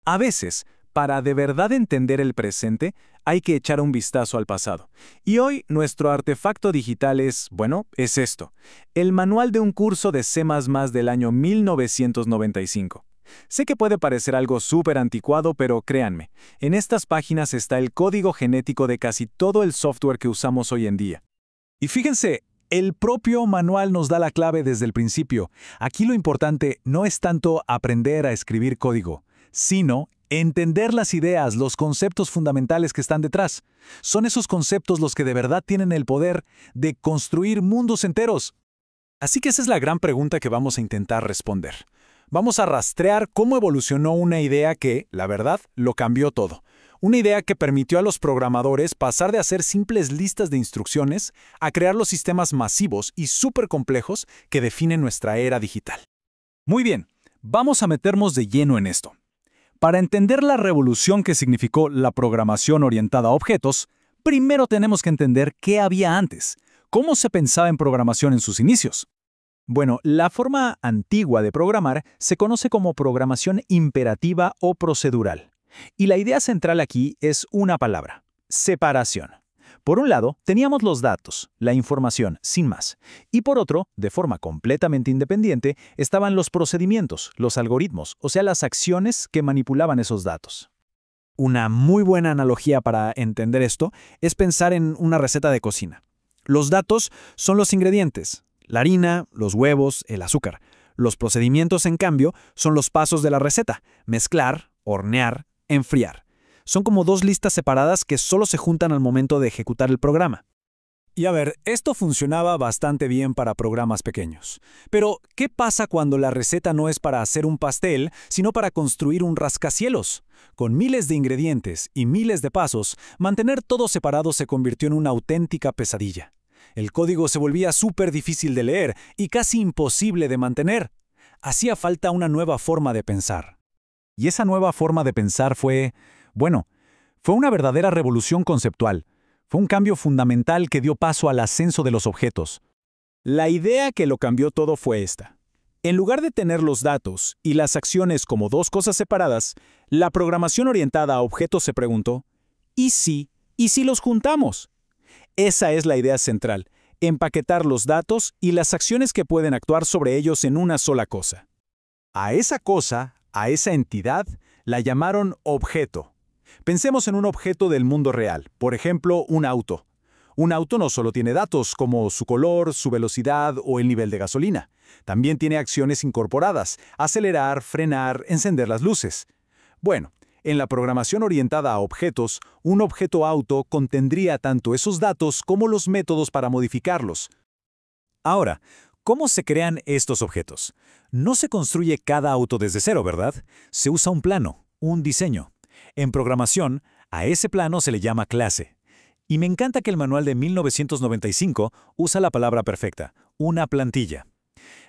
A veces, para de verdad entender el presente, hay que echar un vistazo al pasado. Y hoy nuestro artefacto digital es esto, el manual de un curso de C++ del año 1995. Sé que puede parecer algo súper anticuado, pero créanme, en estas páginas está el código genético de casi todo el software que usamos hoy en día. Y fíjense, el propio manual nos da la clave desde el principio. Aquí lo importante no es tanto aprender a escribir código, sino entender las ideas, los conceptos fundamentales que están detrás. Son esos conceptos los que de verdad tienen el poder de construir mundos enteros. Así que esa es la gran pregunta que vamos a intentar responder. Vamos a rastrear cómo evolucionó una idea que, la verdad, lo cambió todo. Una idea que permitió a los programadores pasar de hacer simples listas de instrucciones a crear los sistemas masivos y súper complejos que definen nuestra era digital. Muy bien, vamos a meternos de lleno en esto. Para entender la revolución que significó la programación orientada a objetos, primero tenemos que entender qué había antes, cómo se pensaba en programación en sus inicios. Bueno, la forma antigua de programar se conoce como programación imperativa o procedural. Y la idea central aquí es una palabra: separación. Por un lado, teníamos los datos, la información, sin más. Y por otro, de forma completamente independiente, estaban los procedimientos, los algoritmos, o sea, las acciones que manipulaban esos datos. Una muy buena analogía para entender esto es pensar en una receta de cocina. Los datos son los ingredientes, la harina, los huevos, el azúcar. Los procedimientos, en cambio, son los pasos de la receta: mezclar, hornear, enfriar. Son como dos listas separadas que solo se juntan al momento de ejecutar el programa. Y a ver, esto funcionaba bastante bien para programas pequeños. Pero, ¿qué pasa cuando la receta no es para hacer un pastel, sino para construir un rascacielos? Con miles de ingredientes y miles de pasos, mantener todo separado se convirtió en una auténtica pesadilla. El código se volvía súper difícil de leer y casi imposible de mantener. Hacía falta una nueva forma de pensar. Y esa nueva forma de pensar fue una verdadera revolución conceptual. Fue un cambio fundamental que dio paso al ascenso de los objetos. La idea que lo cambió todo fue esta. En lugar de tener los datos y las acciones como dos cosas separadas, la programación orientada a objetos se preguntó: ¿y si los juntamos? Esa es la idea central: empaquetar los datos y las acciones que pueden actuar sobre ellos en una sola cosa. A esa cosa, a esa entidad, la llamaron objeto. Pensemos en un objeto del mundo real, por ejemplo, un auto. Un auto no solo tiene datos como su color, su velocidad o el nivel de gasolina. También tiene acciones incorporadas: acelerar, frenar, encender las luces. Bueno, en la programación orientada a objetos, un objeto auto contendría tanto esos datos como los métodos para modificarlos. Ahora, ¿cómo se crean estos objetos? No se construye cada auto desde cero, ¿verdad? Se usa un plano, un diseño. En programación, a ese plano se le llama clase. Y me encanta que el manual de 1995 usa la palabra perfecta: una plantilla.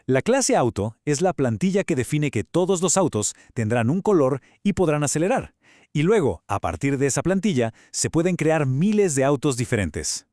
La clase auto es la plantilla que define que todos los autos tendrán un color y podrán acelerar. Y luego, a partir de esa plantilla, se pueden crear miles de autos diferentes.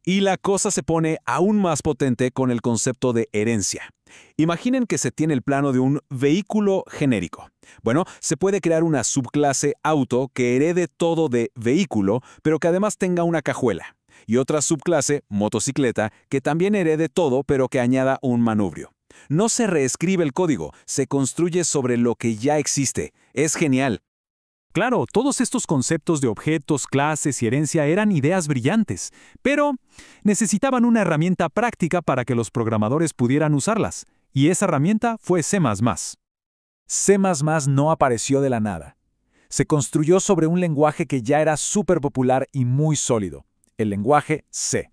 Y la cosa se pone aún más potente con el concepto de herencia. Imaginen que se tiene el plano de un vehículo genérico. Bueno, se puede crear una subclase auto que herede todo de vehículo, pero que además tenga una cajuela. Y otra subclase, motocicleta, que también herede todo, pero que añada un manubrio. No se reescribe el código, se construye sobre lo que ya existe. Es genial. Claro, todos estos conceptos de objetos, clases y herencia eran ideas brillantes, pero necesitaban una herramienta práctica para que los programadores pudieran usarlas, y esa herramienta fue C++. C++ no apareció de la nada. Se construyó sobre un lenguaje que ya era súper popular y muy sólido: el lenguaje C.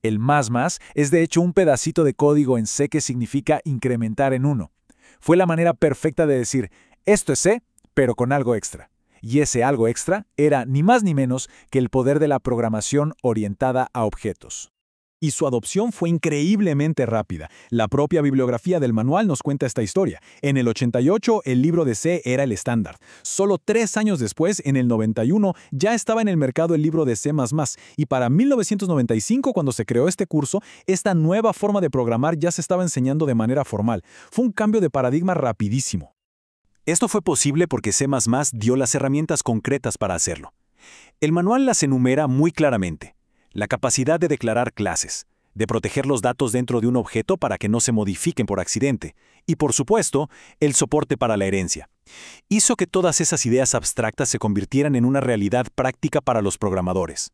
El más es de hecho un pedacito de código en C que significa incrementar en 1. Fue la manera perfecta de decir: esto es C, pero con algo extra. Y ese algo extra era ni más ni menos que el poder de la programación orientada a objetos. Y su adopción fue increíblemente rápida. La propia bibliografía del manual nos cuenta esta historia. En el 88, el libro de C era el estándar. Solo 3 años después, en el 91, ya estaba en el mercado el libro de C++. Y para 1995, cuando se creó este curso, esta nueva forma de programar ya se estaba enseñando de manera formal. Fue un cambio de paradigma rapidísimo. Esto fue posible porque C++ dio las herramientas concretas para hacerlo. El manual las enumera muy claramente. La capacidad de declarar clases, de proteger los datos dentro de un objeto para que no se modifiquen por accidente, y por supuesto, el soporte para la herencia. Hizo que todas esas ideas abstractas se convirtieran en una realidad práctica para los programadores.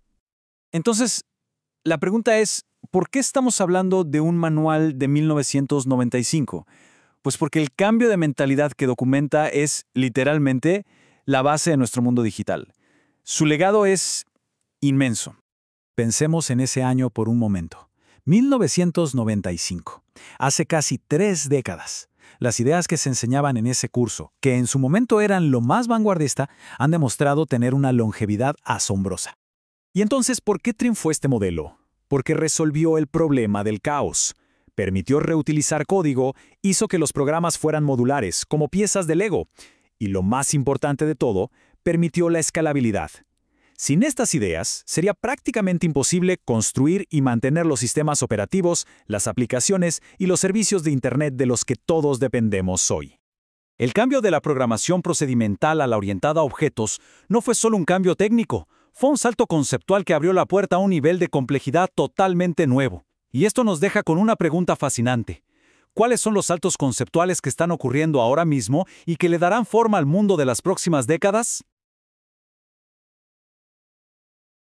Entonces, la pregunta es, ¿por qué estamos hablando de un manual de 1995? Pues porque el cambio de mentalidad que documenta es, literalmente, la base de nuestro mundo digital. Su legado es inmenso. Pensemos en ese año por un momento. 1995. Hace casi 3 décadas. Las ideas que se enseñaban en ese curso, que en su momento eran lo más vanguardista, han demostrado tener una longevidad asombrosa. ¿Y entonces por qué triunfó este modelo? Porque resolvió el problema del caos. Permitió reutilizar código, hizo que los programas fueran modulares, como piezas de Lego. Y lo más importante de todo, permitió la escalabilidad. Sin estas ideas, sería prácticamente imposible construir y mantener los sistemas operativos, las aplicaciones y los servicios de Internet de los que todos dependemos hoy. El cambio de la programación procedimental a la orientada a objetos no fue solo un cambio técnico, fue un salto conceptual que abrió la puerta a un nivel de complejidad totalmente nuevo. Y esto nos deja con una pregunta fascinante. ¿Cuáles son los saltos conceptuales que están ocurriendo ahora mismo y que le darán forma al mundo de las próximas décadas?